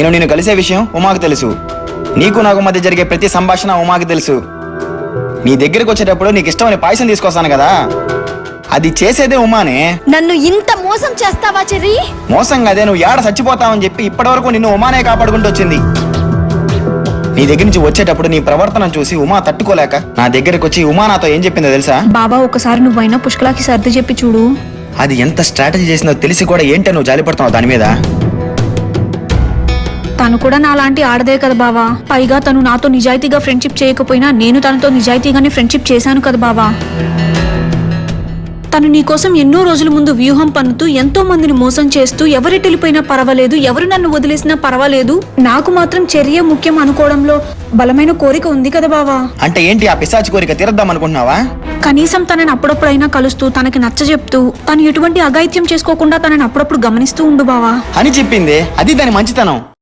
నేను నిన్ను కలిసే విషయం ఉమాకు తెలుసు. నీకు నాకు మధ్య జరిగే ప్రతి సంభాషణ ఉమాకి తెలుసు. నీ దగ్గరికి వచ్చేటప్పుడు నీకు ఇష్టమని పాయసం తీసుకొస్తాను కదా, అది చేసేదే ఉమానే. నన్ను ఇంత మోసం చేస్తావా చెర్రీ? మోసం కదే, నువ్వు ఏడ చచ్చిపోతావని చెప్పి ఇప్పటివరకు నిన్ను ఉమానే కాపాడుకుంటూ వచ్చింది. నీ దగ్గర నుంచి వచ్చేటప్పుడు నీ ప్రవర్తన చూసి ఉమా తట్టుకోలేక నా దగ్గరికి వచ్చి ఉమా నాతో ఏం చెప్పిందో తెలుసా? బాబా ఒకసారి నువ్వైనా పుష్కలాకి సర్ది చెప్పి చూడు. అది ఎంత స్ట్రాటజీ చేసిందో తెలిసి కూడా ఏంటో నువ్వు జాలిపడుతున్నావు దాని మీద. తను కూడా నాలాంటి ఆడదే కదా బావా. పైగా తను నాతో నిజాయితీగా ఫ్రెండ్షిప్ చేయకపోయినా నేను తనతో నిజాయితీగానే ఫ్రెండ్షిప్ చేశాను కదా బావా. తను నీకోసం ఎన్నో రోజుల ముందు వ్యూహం పన్నుతూ ఎంతో మందిని మోసం చేస్తూ ఎవరెటెళ్ళిపోయినా పర్వాలేదు, ఎవరు నన్ను వదిలేసినా పర్వాలేదు, నాకు మాత్రం చర్య ముఖ్యం అనుకోవడంలో బలమైన కోరిక ఉంది కదా బావా. అంటే ఏంటి ఆ పిశాచి కోరిక తీరద్దాం అనుకుంటున్నావా? కనీసం తనని అప్పుడప్పుడైనా కలుస్తూ తనకి నచ్చజెప్తూ తను ఎటువంటి అఘాయిత్యం చేసుకోకుండా తనని అప్పుడప్పుడు గమనిస్తూ ఉండు బావా అని చెప్పింది. అది దాని మంచితనం.